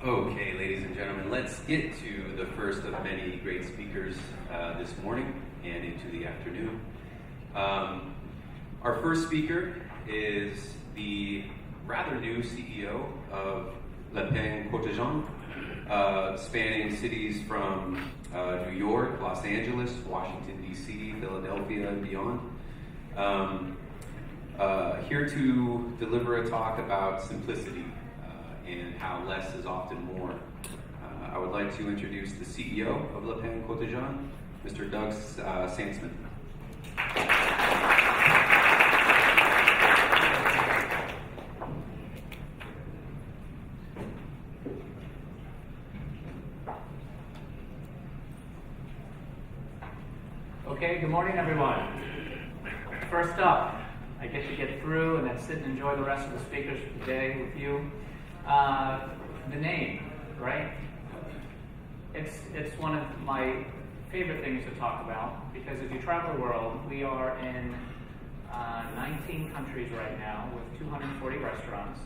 Okay, ladies and gentlemen, let's get to the first of many great speakers this morning and into the afternoon. Our first speaker is the rather new CEO of Le Pain Quotidien, spanning cities from New York, Los Angeles, Washington, D.C., Philadelphia, and beyond. Here to deliver a talk about simplicity and how less is often more. I would like to introduce the CEO of Le Pain Quotidien, Mr. Doug Satzman. Okay, good morning, everyone. First up, I get to get through and then sit and enjoy the rest of the speakers for the day with you. The name, right? It's one of my favorite things to talk about because as you travel the world, we are in 19 countries right now with 240 restaurants.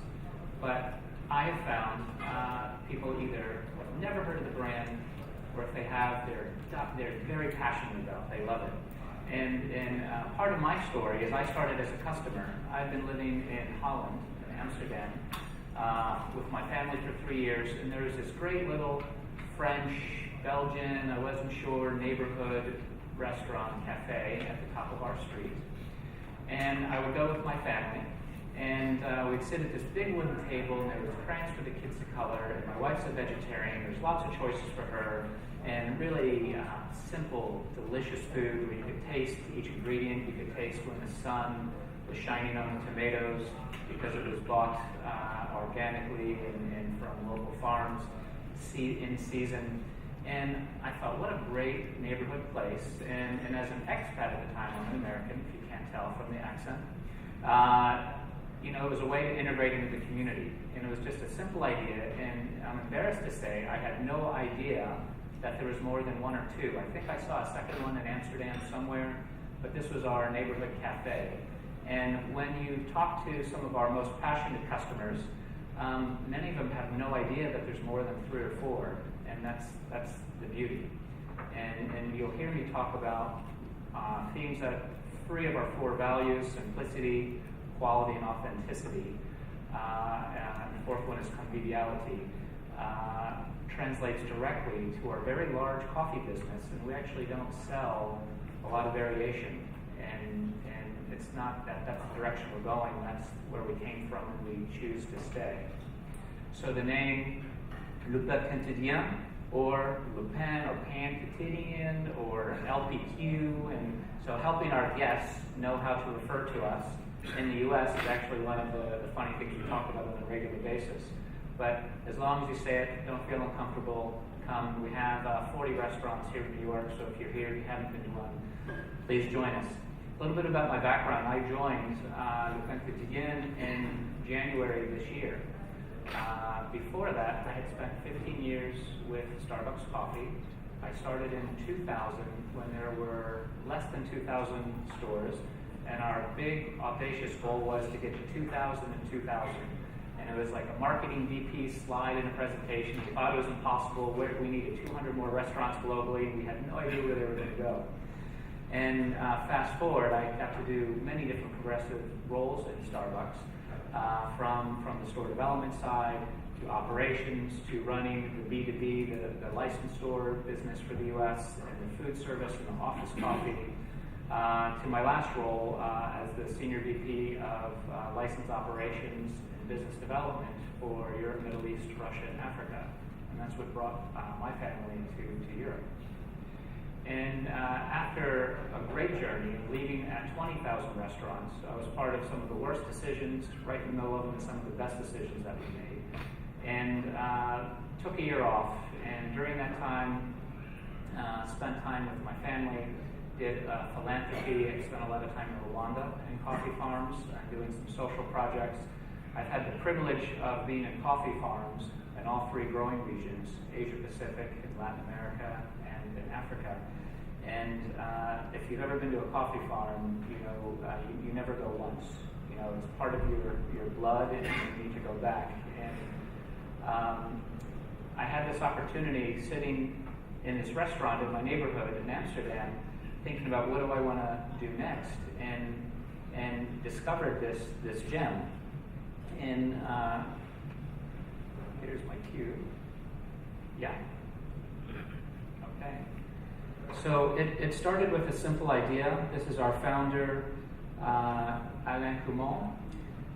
But I have found people either have never heard of the brand, or if they have, they're very passionate about it. They love it. And part of my story is I started as a customer. I've been living in Holland, in Amsterdam, with my family for 3 years, and there was this great little French, Belgian, I wasn't sure, neighborhood restaurant cafe at the top of our street. And I would go with my family, and we'd sit at this big wooden table, and there was crayons for the kids to color, and my wife's a vegetarian, there's lots of choices for her, and really simple, delicious food where you could taste each ingredient, you could taste when the sun was shining on the tomatoes because it was bought organically and from local farms, in season. And I thought, what a great neighborhood place. And as an expat at the time, I'm an American, if you can't tell from the accent, it was a way to integrate into the community. And it was just a simple idea. And I'm embarrassed to say I had no idea that there was more than one or two. I think I saw a second one in Amsterdam somewhere, but this was our neighborhood cafe. And when you talk to some of our most passionate customers, many of them have no idea that there's more than 3 or 4, and that's the beauty. And you'll hear me talk about themes that 3 of our 4 values: simplicity, quality, and authenticity. And the 4th one is conviviality. Translates directly to our very large coffee business, and we actually don't sell a lot of variation. And it's not that that's the direction we're going. That's where we came from, and we choose to stay. So the name Le Pain Quotidien, or Le Pain or Pain Quotidien, or LPQ, and so helping our guests know how to refer to us in the U.S. is actually one of the funny things we talk about on a regular basis. But as long as you say it, don't feel uncomfortable, come. We have 40 restaurants here in New York, so if you're here and you haven't been to one, please join us. A little bit about my background. I joined Le Pain Quotidien in January this year. Before that, I had spent 15 years with Starbucks Coffee. I started in 2000 when there were less than 2,000 stores, and our big, audacious goal was to get to 2,000 in 2000. And it was like a marketing VP slide in a presentation. We thought it was impossible. We needed 200 more restaurants globally, and we had no idea where they were going to go. And fast forward, I got to do many different progressive roles at Starbucks, from the store development side to operations to running the B2B, the licensed store business for the U.S., and the food service and the office coffee, to my last role as the Senior VP of Licensed Operations and Business Development for Europe, Middle East, Russia, and Africa. And that's what brought my family to Europe. And after a great journey, leaving at 20,000 restaurants, I was part of some of the worst decisions, right in the middle of them, and some of the best decisions that we made. And took a year off, and during that time, spent time with my family, did philanthropy. I spent a lot of time in Rwanda in coffee farms, doing some social projects. I've had the privilege of being in coffee farms in all 3 growing regions: Asia Pacific, in Latin America, and in Africa. And if you've ever been to a coffee farm, you never go once. It's part of your blood, and you need to go back. And I had this opportunity sitting in this restaurant in my neighborhood in Amsterdam, thinking about what do I want to do next, and discovered this gem. And here's my cue. Yeah. Okay. So it started with a simple idea. This is our founder, Alain Coumont.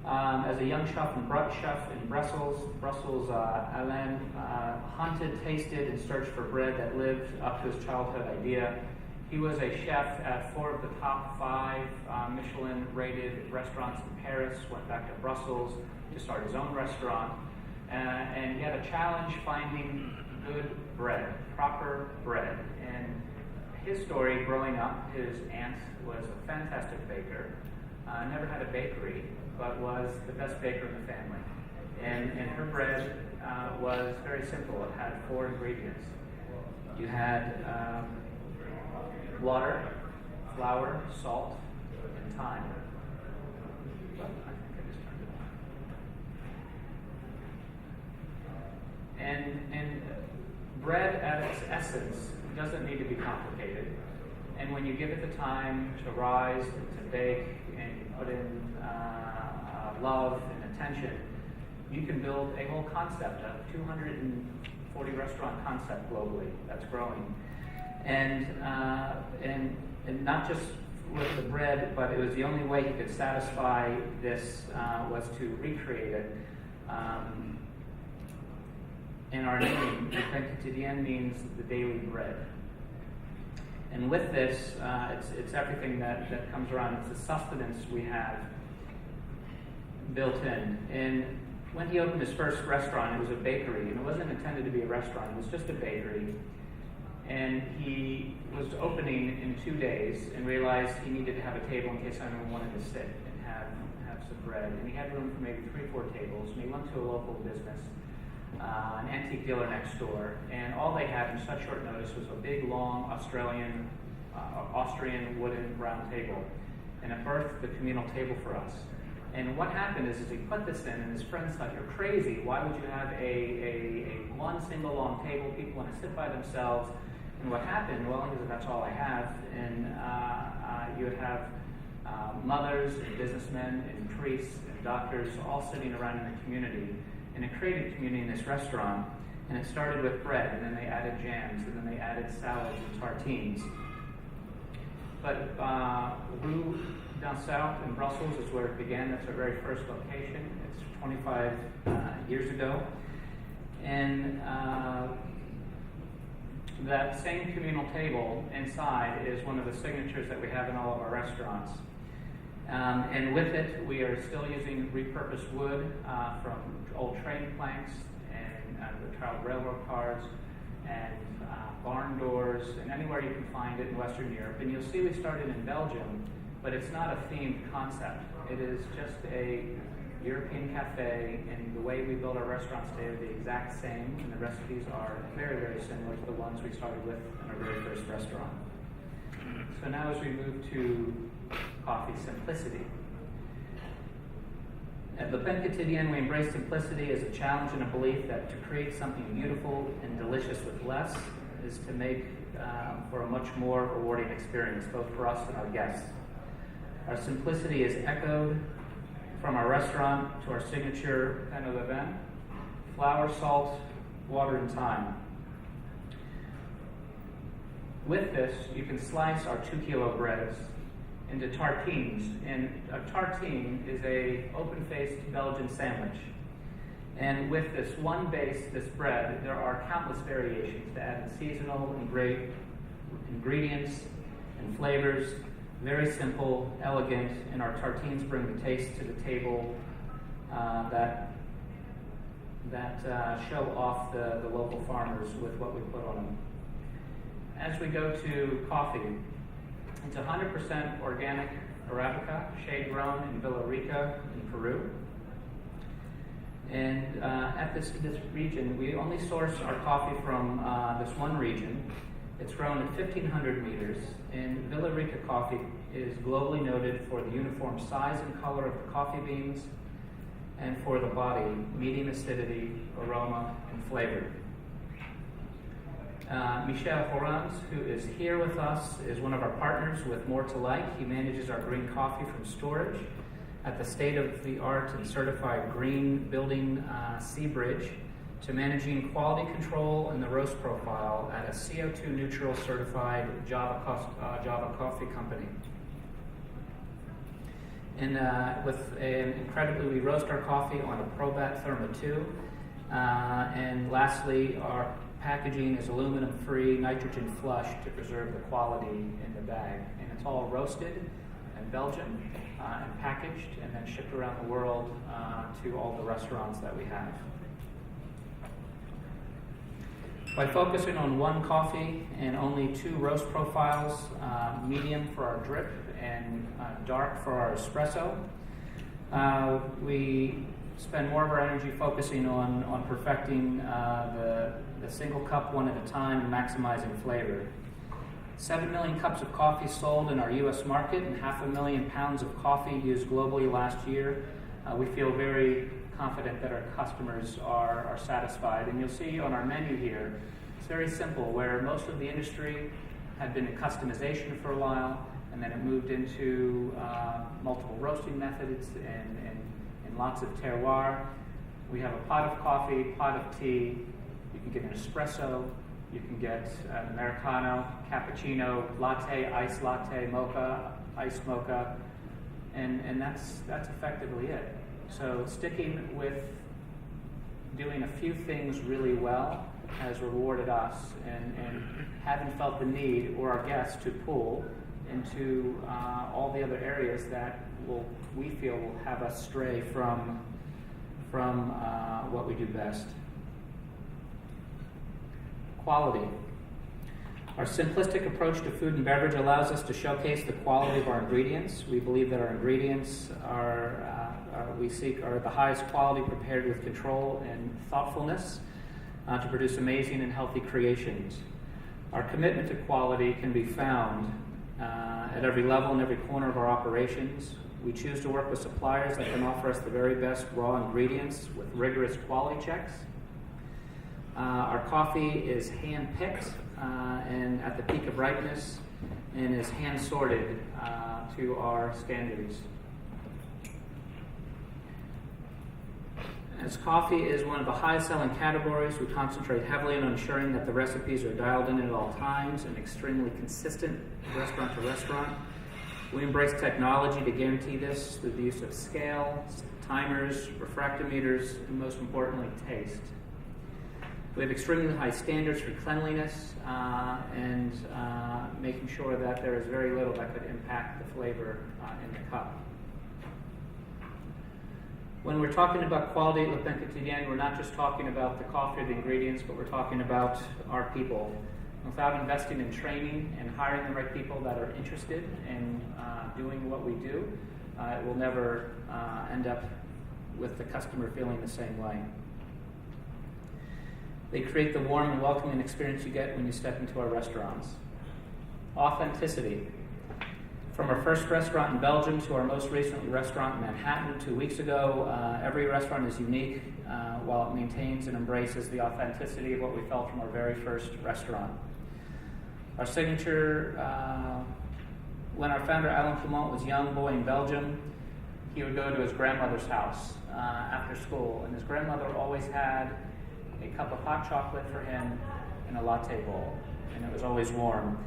As a young chef in Brussels, Alain hunted, tasted, and searched for bread that lived up to his childhood idea. He was a chef at 4 of the top 5 Michelin-rated restaurants in Paris, went back to Brussels to start his own restaurant, and he had a challenge finding good bread, proper bread. And his story growing up, his aunt was a fantastic baker, never had a bakery, but was the best baker in the family. And her bread was very simple. It had 4 ingredients. You had water, flour, salt, and thyme. Well, I think I just turned it on. And bread at its essence doesn't need to be complicated. And when you give it the time to rise, to bake, and you put in love and attention, you can build a whole concept, a 240 restaurant concept globally that's growing. And not just with the bread, but it was the only way he could satisfy this was to recreate it. And our name, Quotidien, means the daily bread. And with this, it's everything that comes around. It's the sustenance we have built in. And when he opened his first restaurant, it was a bakery, and it wasn't intended to be a restaurant. It was just a bakery. And he was opening in 2 days and realized he needed to have a table in case anyone wanted to sit and have some bread. And he had room for maybe 3 or 4 tables. And he went to a local business, an antique dealer next door, and all they had in such short notice was a big, long Austrian wooden round table. And it birthed the communal table for us. And what happened is he put this in, and his friends thought, "You're crazy. Why would you have a one single long table? People want to sit by themselves." And what happened? Well, he said, "That's all I have." And you would have mothers and businessmen and priests and doctors all sitting around in the community. And it created community in this restaurant. And it started with bread, and then they added jams, and then they added salads and tartines. But Rue d'Ansart in Brussels is where it began. That's our very first location. It's 25 years ago. And that same communal table inside is one of the signatures that we have in all of our restaurants. And with it, we are still using repurposed wood from old train planks and the child railroad cars and barn doors and anywhere you can find it in Western Europe. And you'll see we started in Belgium, but it's not a themed concept. It is just a European cafe, and the way we build our restaurants today are the exact same, and the recipes are very, very similar to the ones we started with in our very first restaurant. So now as we move to coffee simplicity. At Le Pain Quotidien, we embrace simplicity as a challenge and a belief that to create something beautiful and delicious with less is to make for a much more rewarding experience, both for us and our guests. Our simplicity is echoed from our restaurant to our signature pain au levain: flour, salt, water, and thyme. With this, you can slice our 2-kilo breads into tartines. And a tartine is a open-faced Belgian sandwich. And with this one base, this bread, there are countless variations to add in seasonal and great ingredients and flavors. Very simple, elegant, and our tartines bring the taste to the table that show off the local farmers with what we put on them. As we go to coffee, it's 100% organic Arabica, shade grown in Villa Rica in Peru. And at this region, we only source our coffee from this one region. It's grown at 1,500 meters, and Villa Rica coffee is globally noted for the uniform size and color of the coffee beans and for the body, medium acidity, aroma, and flavor. Michel Horans, who is here with us, is one of our partners with More to Like. He manages our green coffee from storage at the state-of-the-art and certified green building Seabridge, to managing quality control and the roast profile at a CO2 neutral certified Java coffee company. And we roast our coffee on a Probat Therma 2. And lastly, our packaging is aluminum free, nitrogen flush to preserve the quality in the bag. And it's all roasted in Belgium and packaged and then shipped around the world to all the restaurants that we have. By focusing on one coffee and only 2 roast profiles, medium for our drip and dark for our espresso, we spend more of our energy focusing on perfecting the single cup one at a time and maximizing flavor. 7 million cups of coffee sold in our U.S. market and 500,000 pounds of coffee used globally last year. We feel very confident that our customers are satisfied. And you'll see on our menu here, it's very simple, where most of the industry had been in customization for a while, and then it moved into multiple roasting methods and lots of terroir. We have a pot of coffee, pot of tea. You can get an espresso. You can get an Americano, cappuccino, latte, iced latte, mocha, iced mocha, and that's effectively it. So sticking with doing a few things really well has rewarded us, and haven't felt the need or our guests to pull into all the other areas that we feel will have us stray from what we do best. Quality. Our simplistic approach to food and beverage allows us to showcase the quality of our ingredients. We believe that our ingredients are the highest quality, prepared with control and thoughtfulness to produce amazing and healthy creations. Our commitment to quality can be found at every level and every corner of our operations. We choose to work with suppliers that can offer us the very best raw ingredients with rigorous quality checks. Our coffee is hand-picked and at the peak of ripeness, and is hand-sorted to our standards. As coffee is one of the highest-selling categories, we concentrate heavily on ensuring that the recipes are dialed in at all times and extremely consistent restaurant to restaurant. We embrace technology to guarantee this through the use of scale, timers, refractometers, and most importantly, taste. We have extremely high standards for cleanliness and making sure that there is very little that could impact the flavor in the cup. When we're talking about quality at Le Pain Quotidien, we're not just talking about the coffee or the ingredients, but we're talking about our people. Without investing in training and hiring the right people that are interested in doing what we do, it will never end up with the customer feeling the same way. They create the warm and welcoming experience you get when you step into our restaurants. Authenticity. From our first restaurant in Belgium to our most recent restaurant in Manhattan 2 weeks ago, every restaurant is unique while it maintains and embraces the authenticity of what we felt from our very first restaurant. Our signature, when our founder Alain Clement was a young boy in Belgium, he would go to his grandmother's house after school, and his grandmother always had a cup of hot chocolate for him in a latte bowl, and it was always warm.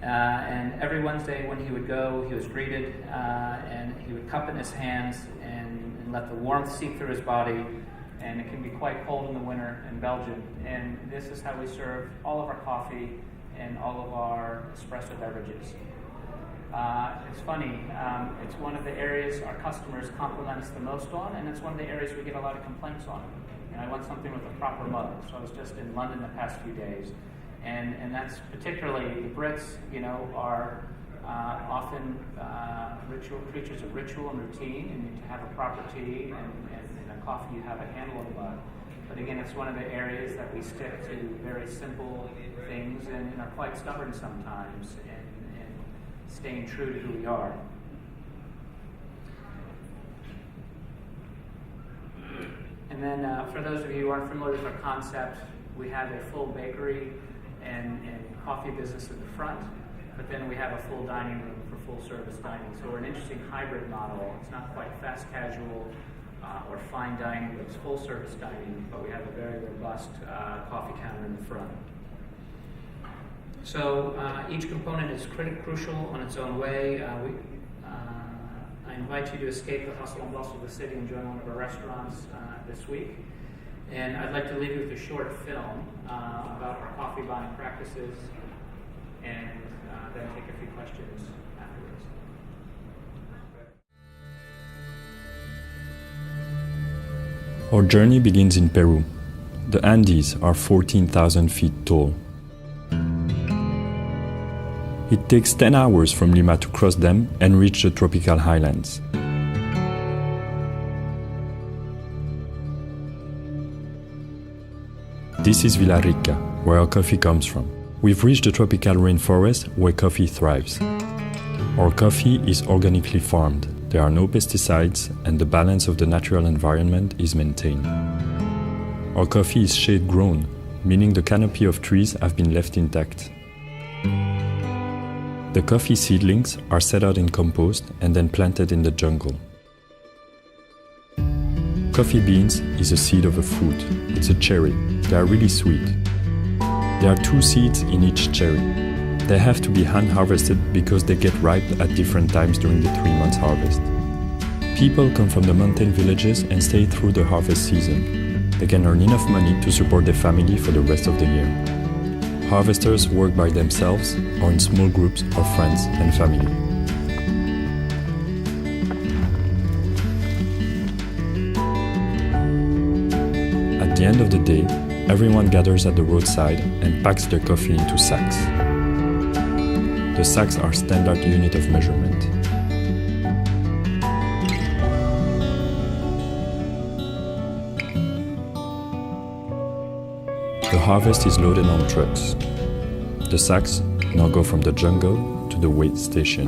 And every Wednesday when he would go, he was greeted, and he would cup in his hands and let the warmth seep through his body. And it can be quite cold in the winter in Belgium. And this is how we serve all of our coffee and all of our espresso beverages. It's funny, it's one of the areas our customers compliment us the most on, and it's one of the areas we get a lot of complaints on. I want something with a proper mug. So I was just in London the past few days. And that's particularly, the Brits, are often creatures of ritual and routine, and to have a proper tea and a coffee, you have a handle of the mug. But again, it's one of the areas that we stick to very simple things and are quite stubborn sometimes in staying true to who we are. And then for those of you who aren't familiar with our concept, we have a full bakery and coffee business in the front, but then we have a full dining room for full service dining. So we're an interesting hybrid model. It's not quite fast casual or fine dining, but it's full service dining, but we have a very robust coffee counter in the front. So each component is crucial on its own way. I invite you to escape the hustle and bustle of the city and join one of our restaurants this week. And I'd like to leave you with a short film about our coffee buying practices, and then take a few questions afterwards. Our journey begins in Peru. The Andes are 14,000 feet tall. It takes 10 hours from Lima to cross them and reach the tropical highlands. This is Villarrica, where our coffee comes from. We've reached the tropical rainforest where coffee thrives. Our coffee is organically farmed. There are no pesticides, and the balance of the natural environment is maintained. Our coffee is shade-grown, meaning the canopy of trees have been left intact. The coffee seedlings are set out in compost and then planted in the jungle. Coffee beans is a seed of a fruit. It's a cherry. They are really sweet. There are 2 seeds in each cherry. They have to be hand-harvested because they get ripe at different times during the 3 months harvest. People come from the mountain villages and stay through the harvest season. They can earn enough money to support their family for the rest of the year. Harvesters work by themselves or in small groups of friends and family. At the end of the day, everyone gathers at the roadside and packs their coffee into sacks. The sacks are standard unit of measurement. The harvest is loaded on trucks. The sacks now go from the jungle to the weight station.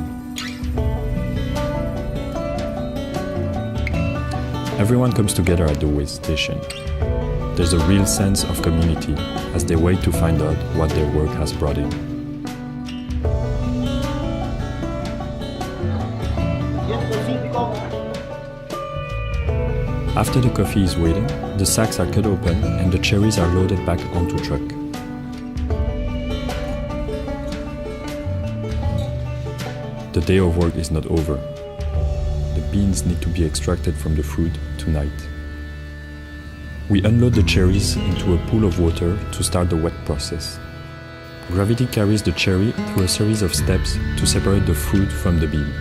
Everyone comes together at the weight station. There's a real sense of community as they wait to find out what their work has brought in. After the coffee is weighed, the sacks are cut open and the cherries are loaded back onto truck. The day of work is not over. The beans need to be extracted from the fruit tonight. We unload the cherries into a pool of water to start the wet process. Gravity carries the cherry through a series of steps to separate the fruit from the bean.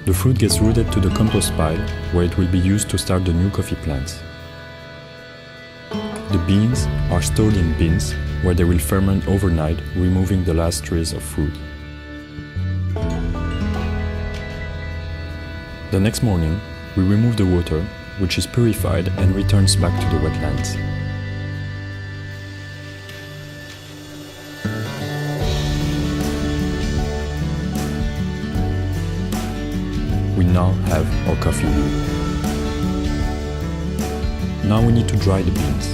The fruit gets rooted to the compost pile, where it will be used to start the new coffee plants. The beans are stored in bins, where they will ferment overnight, removing the last trace of fruit. The next morning, we remove the water, which is purified and returns back to the wetlands. We now have our coffee wheel. Now we need to dry the beans.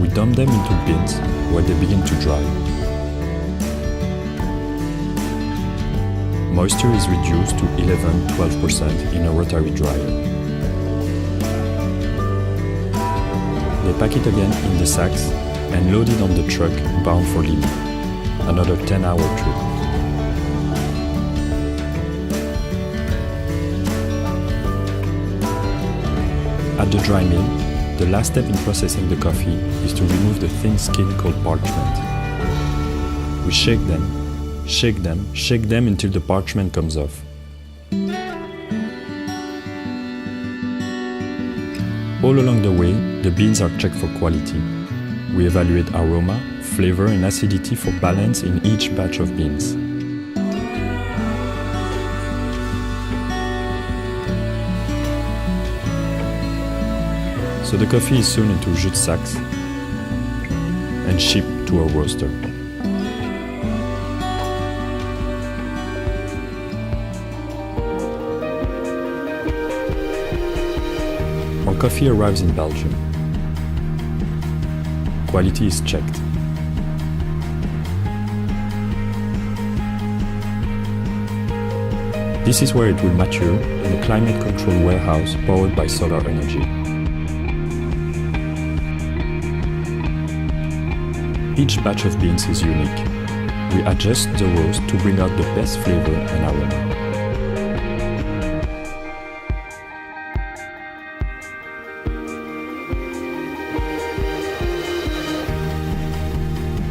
We dump them into bins where they begin to dry. Moisture is reduced to 11-12% in a rotary dryer. They pack it again in the sacks and load it on the truck bound for Lima, another 10-hour trip. At the dry mill, the last step in processing the coffee is to remove the thin skin called parchment. We shake them until the parchment comes off. All along the way, the beans are checked for quality. We evaluate aroma, flavor and acidity for balance in each batch of beans. So the coffee is sewn into jute sacks and shipped to our roaster. Our coffee arrives in Belgium. quality is checked. This is where it will mature in a climate-controlled warehouse powered by solar energy. Each batch of beans is unique. We adjust the roast to bring out the best flavor and aroma.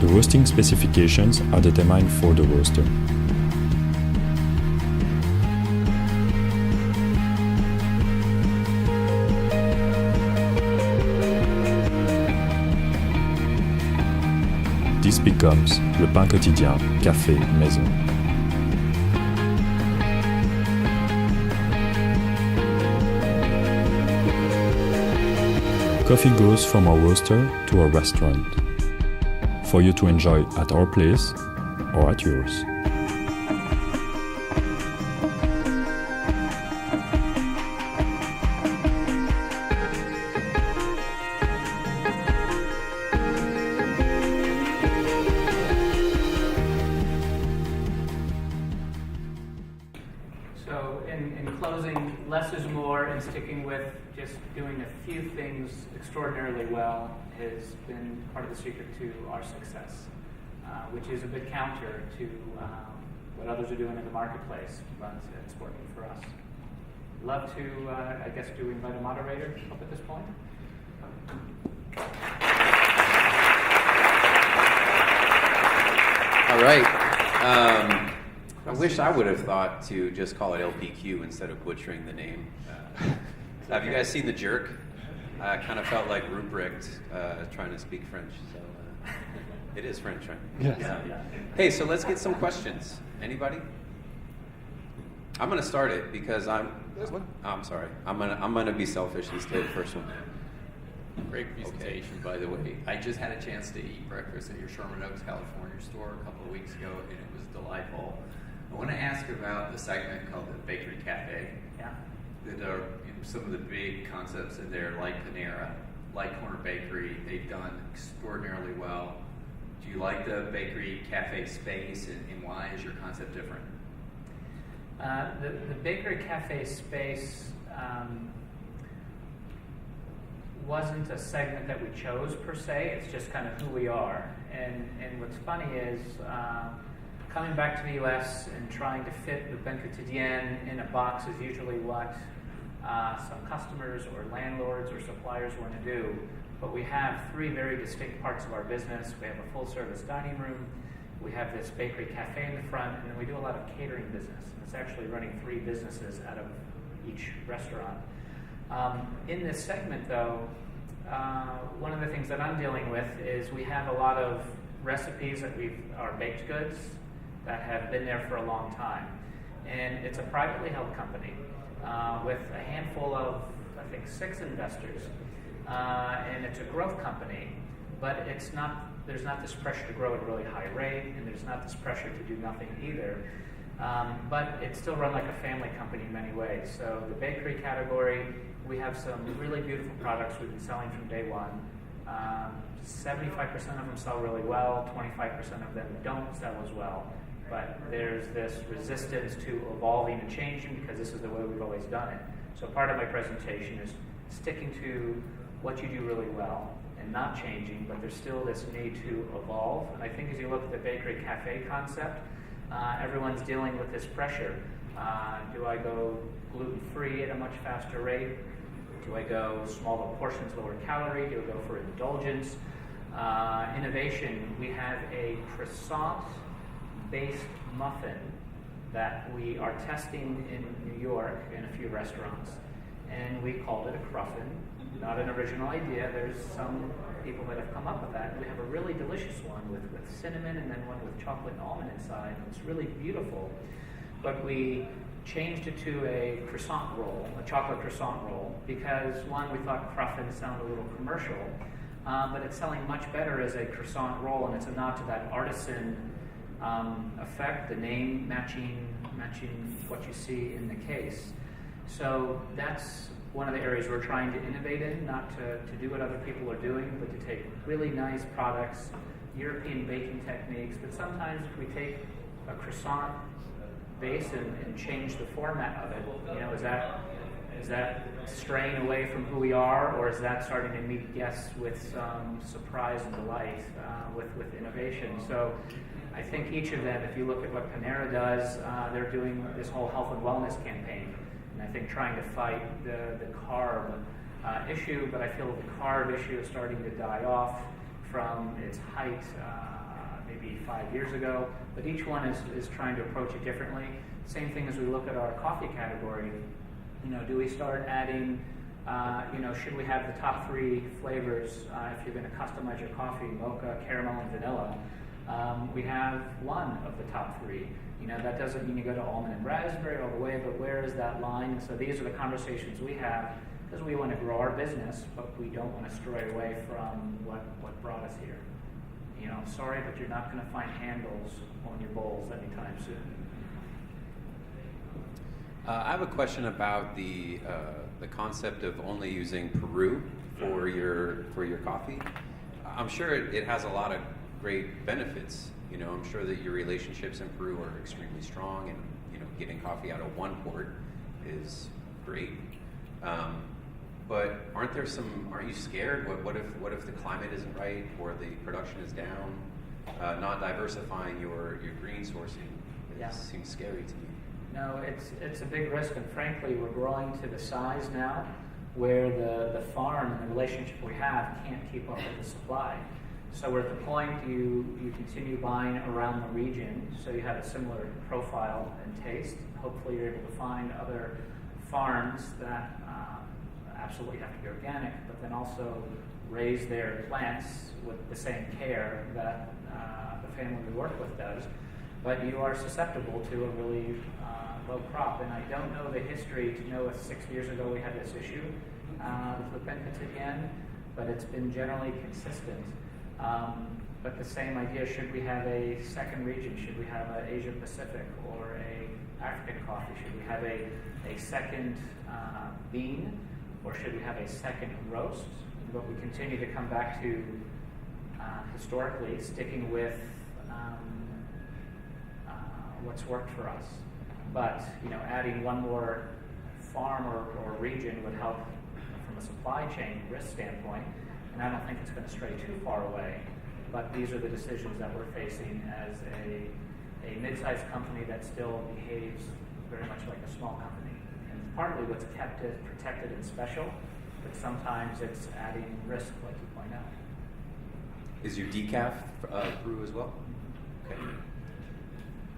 The roasting specifications are determined for the roaster. This becomes le pain quotidien, café maison. Coffee goes from our roaster to our restaurant, for you to enjoy at our place or at yours. So in closing, less is more, and sticking with just doing a few things extraordinarily well has been part of the secret to our success, which is a bit counter to what others are doing in the marketplace, but it's working for us. Love to, I guess, do we invite a moderator up at this point? All right. I wish I would have thought to just call it LPQ instead of butchering the name. Have you guys seen The Jerk? I kind of felt like Ruprecht trying to speak French. So it is French, right? Yes. Yeah. Hey, so let's get some questions. Anybody? I'm gonna start it because I'm sorry. I'm gonna be selfish and stay the first one. Great presentation, by the way. I just had a chance to eat breakfast at your Sherman Oaks, California store a couple of weeks ago, and it was delightful. I want to ask about the segment called the Bakery Cafe. Yeah. That are some of the big concepts in there, like Panera, like Corner Bakery. They've done extraordinarily well. Do you like the Bakery Cafe space, and why is your concept different? The Bakery Cafe space wasn't a segment that we chose per se. It's just kind of who we are. And what's funny is coming back to the U.S. and trying to fit the pain quotidien in a box is usually what some customers or landlords or suppliers want to do. But we have three very distinct parts of our business. We have a full-service dining room. We have this bakery cafe in the front, and then we do a lot of catering business. And it's actually running three businesses out of each restaurant. In this segment, though, one of the things that I'm dealing with is we have a lot of recipes that are baked goods that have been there for a long time. And it's a privately held company with a handful of, I think, 6 investors. And it's a growth company, but there's not this pressure to grow at a really high rate, and there's not this pressure to do nothing either. But it's still run like a family company in many ways. So the bakery category, we have some really beautiful products we've been selling from day one. 75% of them sell really well, 25% of them don't sell as well. But there's this resistance to evolving and changing because this is the way we've always done it. So part of my presentation is sticking to what you do really well and not changing, but there's still this need to evolve. And I think as you look at the bakery cafe concept, everyone's dealing with this pressure. Do I go gluten-free at a much faster rate? Do I go smaller portions, lower calorie? Do I go for indulgence? Innovation, we have a croissant-based muffin that we are testing in New York in a few restaurants. And we called it a cruffin. Not an original idea. There's some people that have come up with that. We have a really delicious one with cinnamon and then one with chocolate and almond inside. It's really beautiful. But we changed it to a croissant roll, a chocolate croissant roll, because one, we thought cruffins sound a little commercial, but it's selling much better as a croissant roll, and it's a nod to that artisan effect, the name matching what you see in the case. So that's one of the areas we're trying to innovate in, not to do what other people are doing, but to take really nice products, European baking techniques. But sometimes if we take a croissant base and change the format of it, is that straying away from who we are, or is that starting to meet guests with some surprise and delight with innovation? So I think each of them, if you look at what Panera does, they're doing this whole health and wellness campaign. And I think trying to fight the carb issue, but I feel the carb issue is starting to die off from its height maybe 5 years ago. But each one is trying to approach it differently. Same thing as we look at our coffee category. Do we start adding, should we have the top 3 flavors if you're going to customize your coffee, mocha, caramel, and vanilla? We have one of the top 3. That doesn't mean you go to almond and raspberry all the way, but where is that line? And so these are the conversations we have, because we want to grow our business, but we don't want to stray away from what brought us here. Sorry, but you're not going to find handles on your bowls anytime soon. I have a question about the concept of only using Peru for your coffee. I'm sure it has a lot of great benefits. I'm sure that your relationships in Peru are extremely strong, and getting coffee out of one port is great. But aren't you scared? What if the climate isn't right, or the production is down? Not diversifying your green sourcing seems scary to me. No, it's a big risk, and frankly, we're growing to the size now where the farm and the relationship we have can't keep up with the supply. So we're at the point you continue buying around the region, so you have a similar profile and taste. Hopefully you're able to find other farms that absolutely have to be organic, but then also raise their plants with the same care that the family we work with does. But you are susceptible to a really low crop, and I don't know the history to know if 6 years ago we had this issue with Quotidien, but it's been generally consistent. But the same idea, should we have a second region? Should we have an Asia Pacific or a African coffee? Should we have a second bean, or should we have a second roast? But we continue to come back to historically sticking with what's worked for us. But adding one more farm or region would help from a supply chain risk standpoint. And I don't think it's going to stray too far away, but these are the decisions that we're facing as a mid-sized company that still behaves very much like a small company. And partly what's kept it protected and special, but sometimes it's adding risk, like you point out. Is your decaf brew as well? Okay.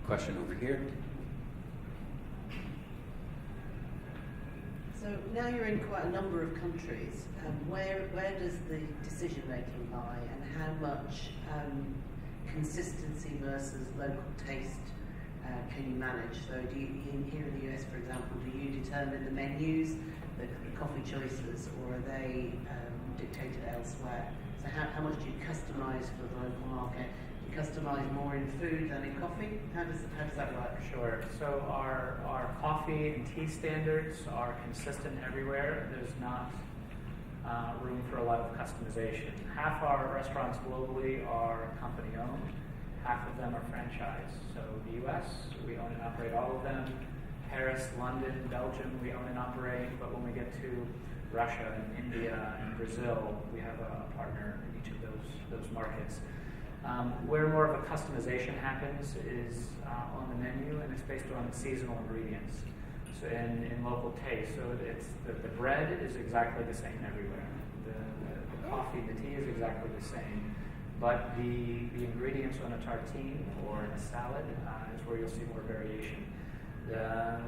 Question over here. So now you're in quite a number of countries. Where does the decision making lie, and how much consistency versus local taste can you manage? So do you, here in the US, for example, do you determine the menus, the coffee choices, or are they dictated elsewhere? So how much do you customize for the local market? Do you customize more in food than in coffee? How does that work? Sure. So our coffee and tea standards are consistent everywhere. There's not room for a lot of customization. Half our restaurants globally are company owned. Half of them are franchised. So the US, we own and operate all of them. Paris, London, Belgium, we own and operate. But when we get to Russia and India and Brazil, we have a partner in each of those markets. Where more of a customization happens is on the menu, and it's based on seasonal ingredients. So in local taste. So it's the bread is exactly the same everywhere. The coffee, the tea is exactly the same. But the ingredients on a tartine or in a salad is where you'll see more variation. The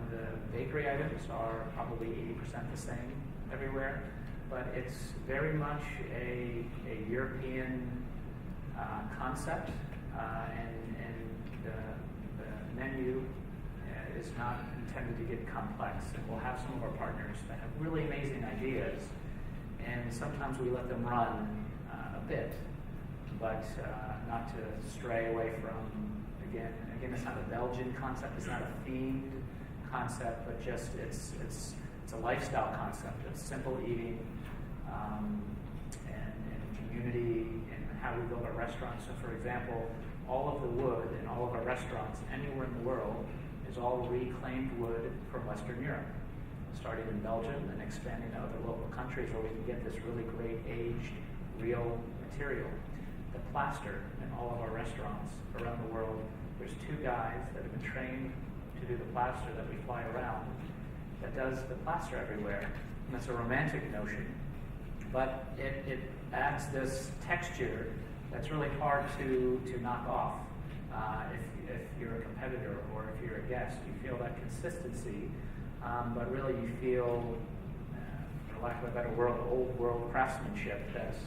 bakery items are probably 80% the same everywhere, but it's very much a European concept, and the menu is not intended to get complex. And we'll have some of our partners that have really amazing ideas, and sometimes we let them run a bit, but not to stray away from, again, it's not a Belgian concept, it's not a themed concept, but just it's It's a lifestyle concept of simple eating and community and how we build our restaurants. So, for example, all of the wood in all of our restaurants anywhere in the world is all reclaimed wood from Western Europe, starting in Belgium and expanding to other local countries where we can get this really great aged, real material. The plaster in all of our restaurants around the world, there's 2 guys that have been trained to do the plaster that we fly around that does the plaster everywhere. And that's a romantic notion, but it adds this texture that's really hard to knock off. If you're a competitor or if you're a guest, you feel that consistency, but really you feel, for lack of a better word, old world craftsmanship that's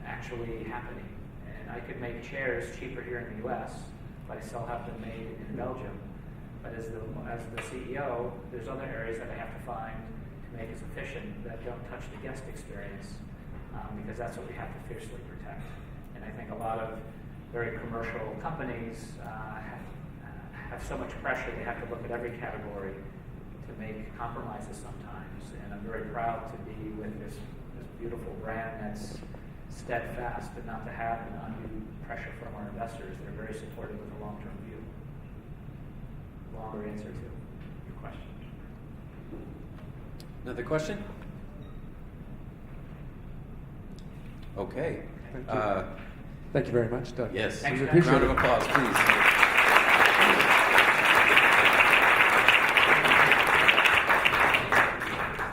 actually happening. And I could make chairs cheaper here in the US, but I still have them made in Belgium. But as the CEO, there's other areas that I have to find to make as efficient that don't touch the guest experience, because that's what we have to fiercely protect. And I think a lot of very commercial companies have so much pressure, they have to look at every category to make compromises sometimes. And I'm very proud to be with this beautiful brand that's steadfast and not to have an undue pressure from our investors. They're very supportive with a long-term view. Longer answer to your question. Another question? Okay. Thank you very much, Doug. Yes. Thanks, We Doug. appreciate Round it. of applause, please.